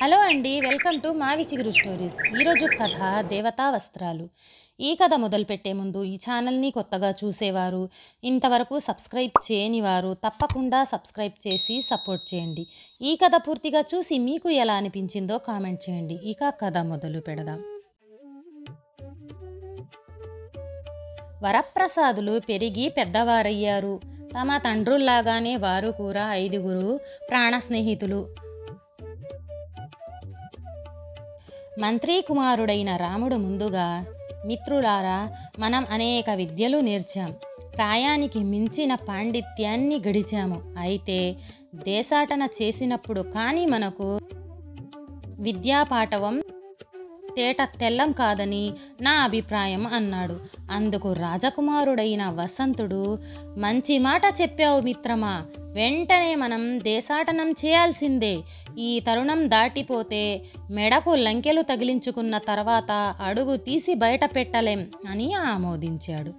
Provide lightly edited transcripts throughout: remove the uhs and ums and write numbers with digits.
Hello అండి, welcome to మావి చిగురు స్టోరీస్. ఈరోజు కథ దేవతా వస్త్రాలు. ఈ కథ మొదలుపెట్టే ముందు ఈ ఛానల్ని కొత్తగా చూసేవారు, ఇంతవరకు సబ్స్క్రైబ్ చేయని వారు తప్పకుండా సబ్స్క్రైబ్ చేసి సపోర్ట్ చేయండి. ఈ కథ పూర్తిగా చూసి మీకు ఎలా అనిపించిందో కామెంట్ చేయండి. ఇక కథ మొదలు పెడదాం. వరప్రసాదులు పెరిగి పెద్దవారయ్యారు. తమ తండ్రుల్లాగానే వారు కూడా 5 ప్రాణ స్నేహితులు. మంత్రి కుమారుడైన రాముడు ముందుగా, మిత్రులారా, మనం అనేక విద్యలు నేర్చాం, ప్రాయానికి మించిన పాండిత్యాన్ని గడిచాము. అయితే దేశాటన చేసినప్పుడు కానీ మనకు విద్యాపాటవం తేట తెల్లం కాదని నా అభిప్రాయం అన్నాడు. అందుకు రాజకుమారుడైన వసంతుడు, మంచి మాట చెప్పావు మిత్రమా, వెంటనే మనం దేశాటనం చేయాల్సిందే. ఈ తరుణం దాటిపోతే మెడకు లంకెలు తగిలించుకున్న తర్వాత అడుగు తీసి బయట పెట్టలేం అని ఆమోదించాడు.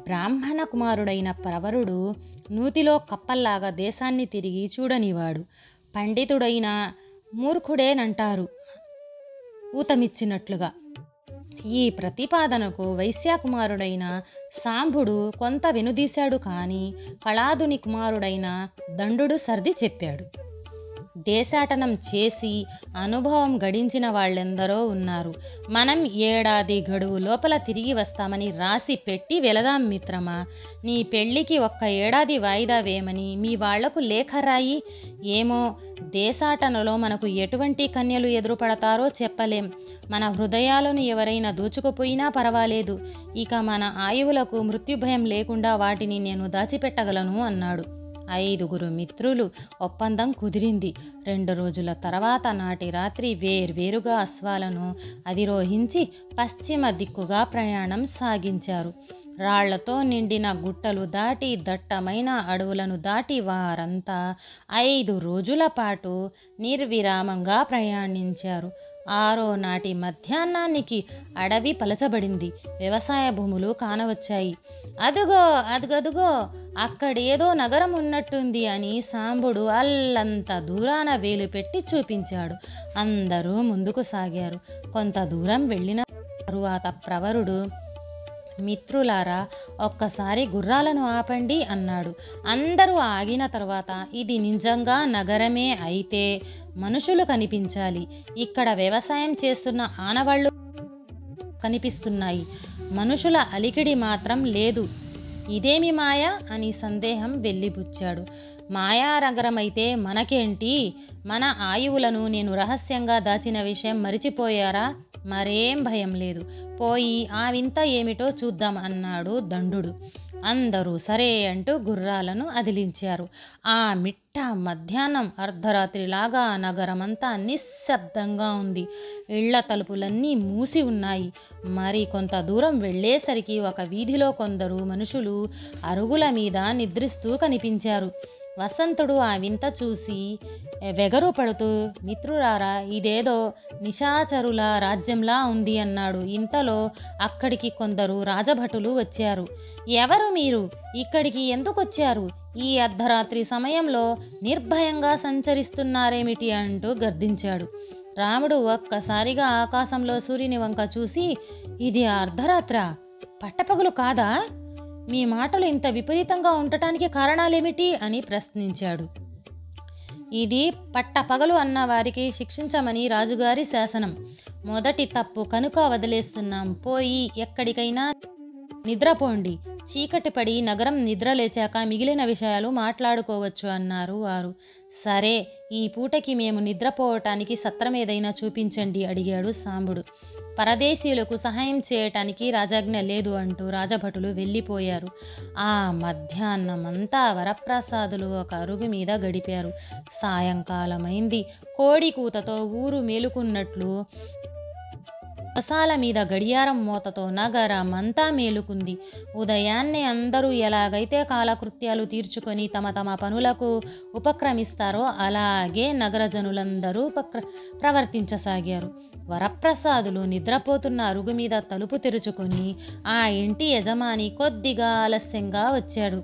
బ్రాహ్మణ కుమారుడైన ప్రవరుడు నూతిలో కప్పల్లాగా దేశాన్ని తిరిగి చూడనివాడు. పండితుడైన మూర్ఖుడేనంటారు ఊతమిచ్చినట్లుగా. ఈ ప్రతిపాదనకు వైశ్యకుమారుడైన సాంబుడు కొంత వెనుదీశాడు. కానీ కళాదుని కుమారుడైన దండుడు సర్ది చెప్పాడు. దేశాటనం చేసి అనుభవం గడించిన వాళ్ళెందరో ఉన్నారు. మనం ఏడాది గడువు లోపల తిరిగి వస్తామని రాసి పెట్టి వెళదాం మిత్రమా. నీ పెళ్ళికి 1 ఏడాది వాయిదా వేయమని మీ వాళ్లకు లేఖ రాయి. ఏమో, దేశాటనలో మనకు ఎటువంటి కన్యలు ఎదురుపడతారో చెప్పలేం. మన హృదయాలను ఎవరైనా దోచుకుపోయినా పర్వాలేదు. ఇక మన ఆయువులకు మృత్యుభయం లేకుండా వాటిని నేను దాచిపెట్టగలను అన్నాడు. 5 మిత్రులు ఒప్పందం కుదిరింది. 2 రోజుల తర్వాత నాటి రాత్రి వేర్వేరుగా అశ్వాలను అధిరోహించి పశ్చిమ దిక్కుగా ప్రయాణం సాగించారు. రాళ్లతో నిండిన గుట్టలు దాటి దట్టమైన అడవులను దాటి వారంతా 5 రోజుల పాటు నిర్విరామంగా ప్రయాణించారు. 6వ నాటి మధ్యాహ్నానికి అడవి పలచబడింది. వ్యవసాయ భూములు కానవచ్చాయి. అదుగో అదుగదుగో, అక్కడేదో నగరం ఉన్నట్టుంది అని సాంబుడు అల్లంత దూరాన వేలు పెట్టి చూపించాడు. అందరూ ముందుకు సాగారు. కొంత దూరం వెళ్ళిన తరువాత ప్రవరుడు, మిత్రులారా, ఒక్కసారి గుర్రాలను ఆపండి అన్నాడు. అందరూ ఆగిన తర్వాత, ఇది నిజంగా నగరమే అయితే మనుషులు కనిపించాలి. ఇక్కడ వ్యవసాయం చేస్తున్న ఆనవాళ్లు కనిపిస్తున్నాయి. మనుషుల అలికిడి మాత్రం లేదు. ఇదేమి మాయ అని సందేహం వెల్లిబుచ్చాడు. మాయానగరమైతే మనకేంటి? మన ఆయువులను నేను రహస్యంగా దాచిన విషయం మరిచిపోయారా? మరేం భయం లేదు, పోయి ఆ వింత ఏమిటో చూద్దాం అన్నాడు దండుడు. అందరూ సరే అంటూ గుర్రాలను అదిలించారు. ఆ మిట్ట మధ్యాహ్నం అర్ధరాత్రిలాగా నగరమంతా నిశ్శబ్దంగా ఉంది. ఇళ్ల తలుపులన్నీ మూసి ఉన్నాయి. మరి కొంత దూరం వెళ్ళేసరికి ఒక వీధిలో కొందరు మనుషులు అరుగుల మీద నిద్రిస్తూ కనిపించారు. వసంతుడు ఆ వింత చూసి వెగరు పడుతూ, మిత్రులారా, ఇదేదో నిశాచరుల రాజ్యంలా ఉంది అన్నాడు. ఇంతలో అక్కడికి కొందరు రాజభటులు వచ్చారు. ఎవరు మీరు? ఇక్కడికి ఎందుకొచ్చారు? ఈ అర్ధరాత్రి సమయంలో నిర్భయంగా సంచరిస్తున్నారేమిటి అంటూ గర్దించాడు. రాముడు ఒక్కసారిగా ఆకాశంలో సూర్యుని వంక చూసి, ఇది అర్ధరాత్రా, పట్టపగలు కాదా? మీ మాటలు ఇంత విపరీతంగా ఉండటానికి కారణాలేమిటి అని ప్రశ్నించాడు. ఇది పట్టపగలు అన్న వారికి శిక్షించమని రాజుగారి శాసనం. మొదటి తప్పు కనుక వదిలేస్తున్నాం. పోయి ఎక్కడికైనా నిద్రపోండి. చీకటి పడి నగరం నిద్రలేచాక మిగిలిన విషయాలు మాట్లాడుకోవచ్చు అన్నారు వారు. సరే, ఈ పూటకి మేము నిద్రపోవటానికి సత్రం ఏదైనా చూపించండి అడిగాడు సాంబుడు. పరదేశీయులకు సహాయం చేయటానికి రాజాజ్ఞ లేదు అంటూ రాజభటులు వెళ్ళిపోయారు. ఆ మధ్యాహ్నమంతా వరప్రసాదులు ఒక అరుగు మీద గడిపారు. సాయంకాలమైంది. కోడి కూతతో ఊరు మేలుకున్నట్లు వసాల మీద గడియారం మోతతో నగరమంతా మేలుకుంది. ఉదయాన్నే అందరూ ఎలాగైతే కాలకృత్యాలు తీర్చుకొని తమ తమ పనులకు ఉపక్రమిస్తారో అలాగే నగరజనులందరూ ప్రవర్తించసాగారు. వరప్రసాదులు నిద్రపోతున్న అరుగు మీద తలుపు తెరుచుకొని ఆ ఇంటి యజమాని కొద్దిగా ఆలస్యంగా వచ్చాడు.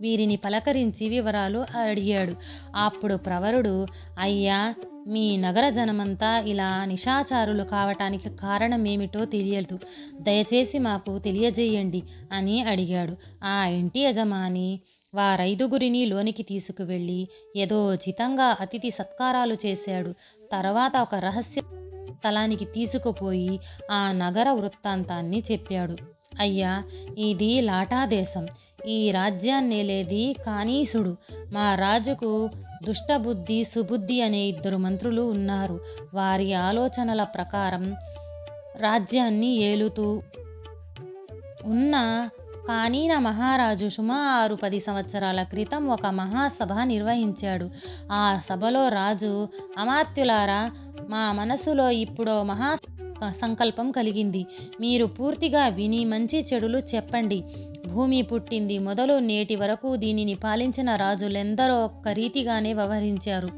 వీరిని పలకరించి వివరాలు అడిగాడు. అప్పుడు ప్రవరుడు, అయ్యా, మీ నగర జనమంతా ఇలా నిశాచారులు కావటానికి కారణమేమిటో తెలియదు, దయచేసి మాకు తెలియజేయండి అని అడిగాడు. ఆ ఇంటి యజమాని వారైదుగురిని లోనికి తీసుకువెళ్ళి యథోచితంగా అతిథి సత్కారాలు చేశాడు. తర్వాత ఒక రహస్య స్థలానికి తీసుకుపోయి ఆ నగర వృత్తాంతాన్ని చెప్పాడు. అయ్యా, ఇది లాటాదేశం. ఈ రాజ్యాన్నేలేది కానీసుడు. మా రాజుకు దుష్టబుద్ధి, సుబుద్ధి అనే 2 మంత్రులు ఉన్నారు. వారి ఆలోచనల ప్రకారం రాజ్యాన్ని ఏలుతూ ఉన్న కానీన మహారాజు సుమారు 10 సంవత్సరాల క్రితం ఒక మహాసభ నిర్వహించాడు. ఆ సభలో రాజు, అమాత్యులారా, మా మనసులో ఇప్పుడో మహా సంకల్పం కలిగింది. మీరు పూర్తిగా విని మంచి చెడులు చెప్పండి. భూమి పుట్టింది మొదలు నేటి వరకు దీనిని పాలించిన రాజులెందరో ఒక్క రీతిగానే వ్యవహరించారు.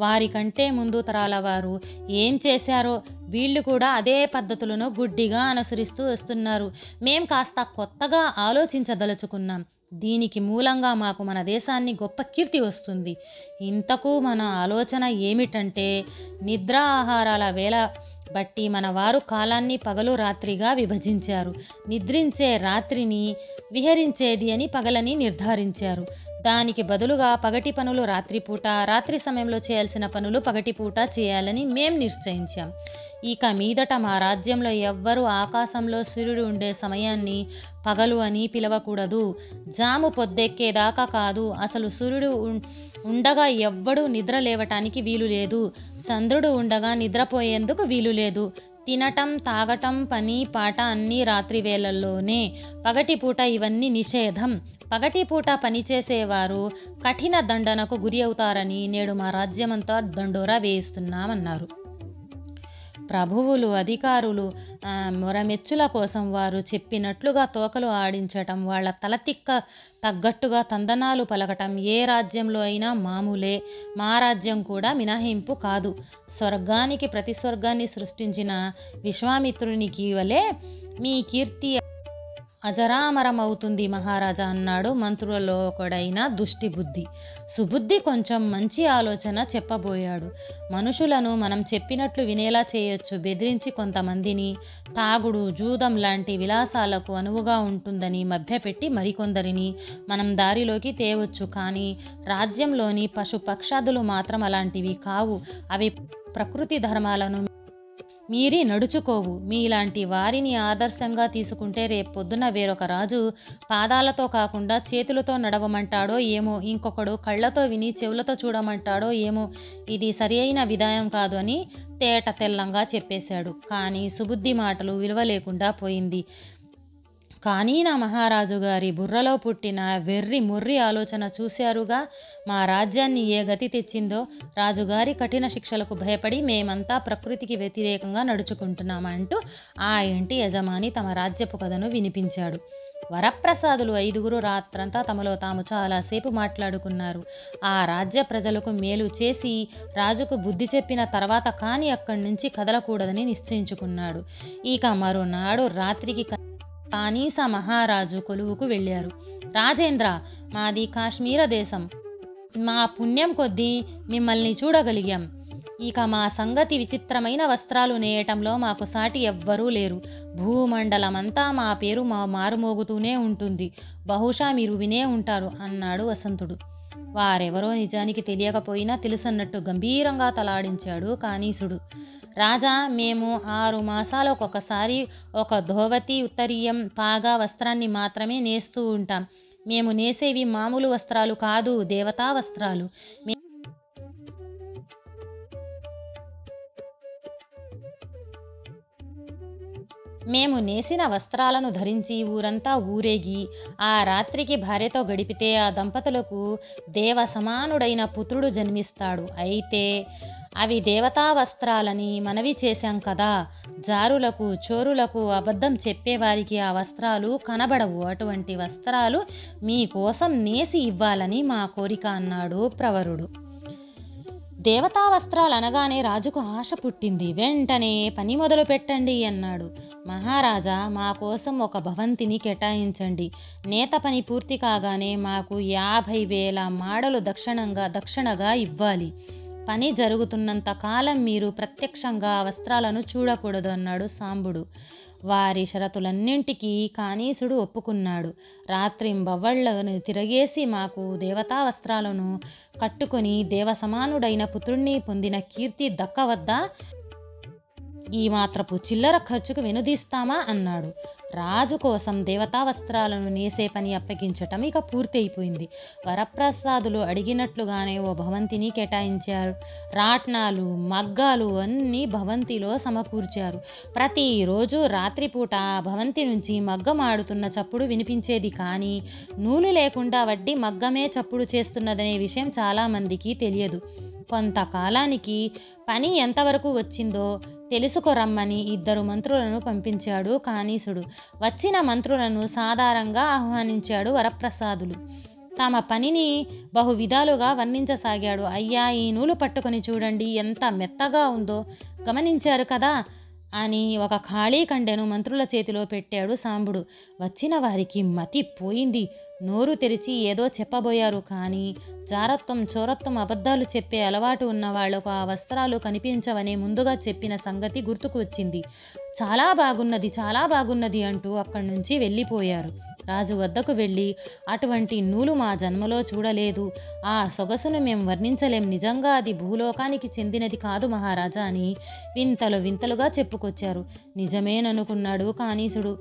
వారికంటే ముందు తరాల వారు ఏం చేశారో వీళ్ళు కూడా అదే పద్ధతులను గుడ్డిగా అనుసరిస్తూ వస్తున్నారు. మేం కాస్త కొత్తగా ఆలోచించదలుచుకున్నాం. దీనికి మూలంగా మాకు మన దేశాన్ని గొప్ప కీర్తి వస్తుంది. ఇంతకు మన ఆలోచన ఏమిటంటే, నిద్ర ఆహారాల వేళ బట్టి మన వారు కాలాన్ని పగలు రాత్రిగా విభజించారు. నిద్రించే రాత్రిని, విహరించేది అని పగలని నిర్ధారించారు. దానికి బదులుగా పగటి పనులు రాత్రిపూట, రాత్రి సమయంలో చేయాల్సిన పనులు పగటిపూట చేయాలని మేం నిశ్చయించాం. ఇక మీదట మా రాజ్యంలో ఎవ్వరూ ఆకాశంలో సూర్యుడు ఉండే సమయాన్ని పగలు అని పిలవకూడదు. జాము పొద్దెక్కేదాకా కాదు, అసలు సూర్యుడు ఉండగా ఎవ్వడూ నిద్ర లేవటానికి వీలు లేదు. చంద్రుడు ఉండగా నిద్రపోయేందుకు వీలు లేదు. తినటం, తాగటం, పని పాట అన్నీ రాత్రి వేళల్లోనే. పగటిపూట ఇవన్నీ నిషేధం. పగటిపూట పనిచేసేవారు కఠిన దండనకు గురి అవుతారని నేడు మా రాజ్యమంతా దండోరా వేయిస్తున్నామన్నారు. ప్రభువులు, అధికారులు మొరమెచ్చుల కోసం వారు చెప్పినట్లుగా తోకలు ఆడించటం, వాళ్ళ తలతిక్క తగ్గట్టుగా తందనాలు పలకటం ఏ రాజ్యంలో అయినా మామూలే. మా రాజ్యం కూడా మినహాయింపు కాదు. స్వర్గానికి ప్రతిస్వర్గాన్ని సృష్టించిన విశ్వామిత్రునికి వలె మీ కీర్తి అజరామరమవుతుంది మహారాజా అన్నాడు మంత్రులలో ఒకడైన దుష్టిబుద్ధి. సుబుద్ధి కొంచెం మంచి ఆలోచన చెప్పబోయాడు. మనుషులను మనం చెప్పినట్లు వినేలా చేయొచ్చు. బెదిరించి కొంతమందిని తాగుడు, జూదం లాంటి విలాసాలకు అనువుగా ఉంటుందని మభ్యపెట్టి మరికొందరిని మనం దారిలోకి తేవచ్చు. కానీ రాజ్యంలోని పశుపక్షాదులు మాత్రం అలాంటివి కావు. అవి ప్రకృతి ధర్మాలను మీరి నడుచుకోవు. మీలాంటి వారిని ఆదర్శంగా తీసుకుంటే రేపొద్దున వేరొక రాజు పాదాలతో కాకుండా చేతులతో నడవమంటాడో ఏమో, ఇంకొకడు కళ్ళతో విని చెవులతో చూడమంటాడో ఏమో. ఇది సరి అయిన విధానం కాదు అని తేట తెల్లంగా చెప్పేశాడు. కానీ సుబుద్ధి మాటలు విలువ లేకుండా పోయింది. కానీ నా మహారాజు గారి బుర్రలో పుట్టిన వెర్రి మొర్రి ఆలోచన చూశారుగా. మా రాజ్యాన్ని ఏ గతి తెచ్చిందో. రాజుగారి కఠిన శిక్షలకు భయపడి మేమంతా ప్రకృతికి వ్యతిరేకంగా నడుచుకుంటున్నామంటూ ఆ ఇంటి యజమాని తమ రాజ్యపు కథను వినిపించాడు. వరప్రసాదులు 5గురు రాత్రంతా తమలో తాము చాలాసేపు మాట్లాడుకున్నారు. ఆ రాజ్య ప్రజలకు మేలు చేసి రాజుకు బుద్ధి చెప్పిన తర్వాత కానీ అక్కడి నుంచి కదలకూడదని నిశ్చయించుకున్నాడు. ఇక మరునాడు రాత్రికి కానీస మహారాజు కొలువుకు వెళ్ళారు. రాజేంద్ర, మాది కాశ్మీర దేశం. మా పుణ్యం కొద్దీ మిమ్మల్ని చూడగలిగాం. ఇక మా సంగతి విచిత్రమైన వస్త్రాలు నేయటంలో మాకు సాటి ఎవ్వరూ లేరు. భూమండలమంతా మా పేరు మారుమోగుతూనే ఉంటుంది. బహుశా మీరు వినే ఉంటారు అన్నాడు వసంతుడు. వారెవరో నిజానికి తెలియకపోయినా తెలుసన్నట్టు గంభీరంగా తలాడించాడు కానీసుడు. రాజా, మేము 6 మాసాలకొకసారి ఒక ధోవతి, ఉత్తరీయం, పాగా వస్త్రాన్ని మాత్రమే నేస్తూ ఉంటాం. మేము నేసేవి మామూలు వస్త్రాలు కాదు, దేవతా వస్త్రాలు. మేము నేసిన వస్త్రాలను ధరించి ఊరంతా ఊరేగి ఆ రాత్రికి భార్యతో గడిపితే ఆ దంపతులకు దేవ సమానుడైన పుత్రుడు జన్మిస్తాడు. అయితే అవి దేవతా వస్త్రాలని మనవి చేశాం కదా. జారులకు, చోరులకు, అబద్ధం చెప్పేవారికి ఆ వస్త్రాలు కనబడవు. అటువంటి వస్త్రాలు మీకోసం నేసి ఇవ్వాలని మా కోరిక అన్నాడు ప్రవరుడు. దేవతా వస్త్రాలు అనగానే రాజుకు ఆశ పుట్టింది. వెంటనే పని మొదలు పెట్టండి అన్నాడు. మహారాజా, మా కోసం ఒక భవంతిని కేటాయించండి. నేత పని పూర్తి కాగానే మాకు 50,000 మాడలు దక్షిణగా ఇవ్వాలి. పని జరుగుతున్నంత కాలం మీరు ప్రత్యక్షంగా వస్త్రాలను చూడకూడదు అన్నాడు సాంబుడు. వారి షరతులన్నింటికీ కానీసుడు ఒప్పుకున్నాడు. రాత్రింబవళ్లను తిరగేసి మాకు దేవతా వస్త్రాలను కట్టుకొని దేవసమానుడైన పుత్రుణ్ణి పొందిన కీర్తి దక్కవద్దా? ఈ మాత్రపు చిల్లర ఖర్చుకు వెనుదీస్తామా అన్నాడు. రాజు కోసం దేవతా వస్త్రాలను నేసే పని అప్పగించటం ఇక పూర్తయిపోయింది. వరప్రసాదులు అడిగినట్లుగానే ఓ భవంతిని కేటాయించారు. రాట్నాలు, మగ్గాలు అన్నీ భవంతిలో సమకూర్చారు. ప్రతిరోజు రాత్రిపూట భవంతి నుంచి మగ్గం ఆడుతున్న చప్పుడు వినిపించేది. కానీ నూలు లేకుండా వడ్డీ మగ్గమే చప్పుడు చేస్తున్నదనే విషయం చాలామందికి తెలియదు. కొంతకాలానికి పని ఎంతవరకు వచ్చిందో తెలుసుకొరమ్మని 2 మంత్రులను పంపించాడు కానీసుడు. వచ్చిన మంత్రులను సాధారణంగా ఆహ్వానించాడు వరప్రసాదులు. తమ పనిని బహువిధాలుగా వర్ణించసాగాడు. అయ్యా, ఈ నూలు పట్టుకొని చూడండి, ఎంత మెత్తగా ఉందో గమనించారు కదా అని ఒక ఖాళీ కండెను మంత్రుల చేతిలో పెట్టాడు సాంబుడు. వచ్చిన వారికి మతి పోయింది. నోరు తెరిచి ఏదో చెప్పబోయారు. కానీ జారత్వం, చోరత్వం, అబద్ధాలు చెప్పే అలవాటు ఉన్న వాళ్లకు ఆ వస్త్రాలు కనిపించవనే ముందుగా చెప్పిన సంగతి గుర్తుకు వచ్చింది. చాలా బాగున్నది అంటూ అక్కడి నుంచి వెళ్ళిపోయారు. రాజు వద్దకు వెళ్ళి, అటువంటి నూలు మా జన్మలో చూడలేదు. ఆ సొగసును మేం వర్ణించలేం. నిజంగా అది భూలోకానికి చెందినది కాదు మహారాజా అని వింతలుగా చెప్పుకొచ్చారు. నిజమేననుకున్నాడు కానీసుడు.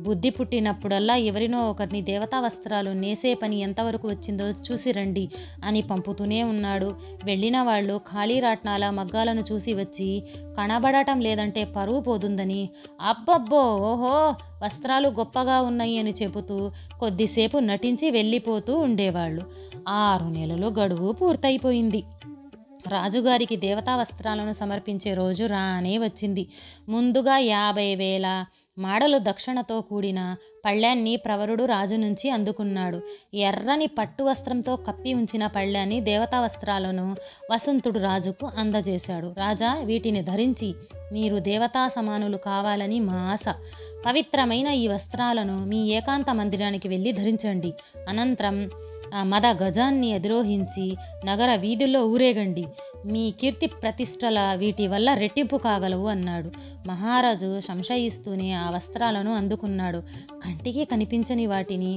బుద్ధి పుట్టినప్పుడల్లా ఎవరినో ఒకరిని దేవతా వస్త్రాలు నేసే పని ఎంతవరకు వచ్చిందో చూసి రండి అని పంపుతూనే ఉన్నాడు. వెళ్ళిన వాళ్ళు ఖాళీ రాట్నాల మగ్గాలను చూసి వచ్చి కనబడటం లేదంటే పరువు పోతుందని, అబ్బబ్బో, ఓహో, వస్త్రాలు గొప్పగా ఉన్నాయి అని చెబుతూ కొద్దిసేపు నటించి వెళ్ళిపోతూ ఉండేవాళ్ళు. 6 నెలలు గడువు పూర్తయిపోయింది. రాజుగారికి దేవతా వస్త్రాలను సమర్పించే రోజు రానే వచ్చింది. ముందుగా 50,000 మాడలు దక్షిణతో కూడిన పళ్ళాన్ని ప్రవరుడు రాజు నుంచి అందుకున్నాడు. ఎర్రని పట్టు వస్త్రంతో కప్పి ఉంచిన పళ్ళాన్ని, దేవతా వస్త్రాలను వసంతుడు రాజుకు అందజేశాడు. రాజా, వీటిని ధరించి మీరు దేవతా సమానులు కావాలని మా ఆశ. పవిత్రమైన ఈ వస్త్రాలను మీ ఏకాంత మందిరానికి వెళ్ళి ధరించండి. అనంతరం మద గజాన్ని అధిరోహించి నగర వీధుల్లో ఊరేగండి. మీ కీర్తి ప్రతిష్టల వీటి వల్ల రెట్టింపు కాగలవు అన్నాడు. మహారాజు సంశయిస్తూనే ఆ వస్త్రాలను అందుకున్నాడు. కంటికి కనిపించని వాటిని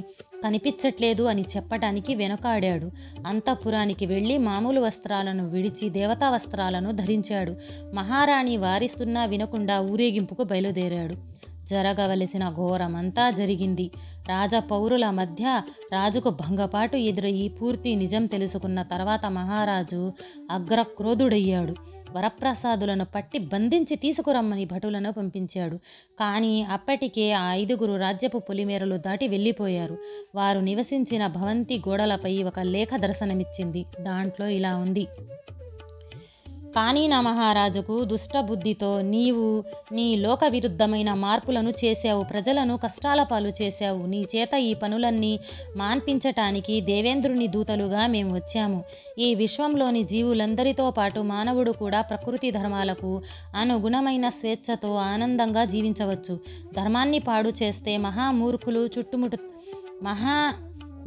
కనిపించట్లేదు అని చెప్పటానికి వెనుకాడాడు. అంతఃపురానికి వెళ్ళి మామూలు వస్త్రాలను విడిచి దేవతా వస్త్రాలను ధరించాడు. మహారాణి వారిస్తున్నా వినకుండా ఊరేగింపుకు బయలుదేరాడు. జరగవలసిన ఘోరమంతా జరిగింది. రాజపౌరుల మధ్య రాజుకు భంగపాటు ఎదురయ్యి పూర్తి నిజం తెలుసుకున్న తర్వాత మహారాజు అగ్రక్రోధుడయ్యాడు. వరప్రసాదులను పట్టి బంధించి తీసుకురమ్మని భటులను పంపించాడు. కానీ అప్పటికే ఆ 5 రాజ్యపు పొలిమేరలు దాటి వెళ్ళిపోయారు. వారు నివసించిన భవంతి గోడలపై ఒక లేఖ దర్శనమిచ్చింది. దాంట్లో ఇలా ఉంది: కానీ నా మహారాజుకు దుష్టబుద్ధితో నీవు నీ లోక విరుద్ధమైన మార్పులను చేశావు. ప్రజలను కష్టాల పాలు చేశావు. నీ చేత ఈ పనులన్నీ మాన్పించటానికి దేవేంద్రుని దూతలుగా మేము వచ్చాము. ఈ విశ్వంలోని జీవులందరితో పాటు మానవుడు కూడా ప్రకృతి ధర్మాలకు అనుగుణమైన స్వేచ్ఛతో ఆనందంగా జీవించవచ్చు. ధర్మాన్ని పాడు చేస్తే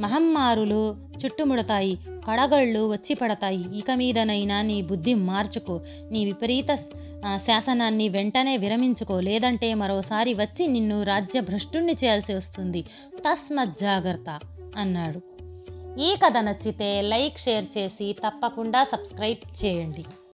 మహమ్మారులు చుట్టుముడతాయి, కడగళ్ళు వచ్చి పడతాయి. ఇక మీదనైనా నీ బుద్ధి మార్చుకో. నీ విపరీత శాసనాన్ని వెంటనే విరమించుకో. లేదంటే మరోసారి వచ్చి నిన్ను రాజ్యభ్రష్టుణ్ణి చేయాల్సి వస్తుంది. తస్మత్ జాగ్రత్త అన్నాడు. ఈ కథ నచ్చితే లైక్, షేర్ చేసి తప్పకుండా సబ్స్క్రైబ్ చేయండి.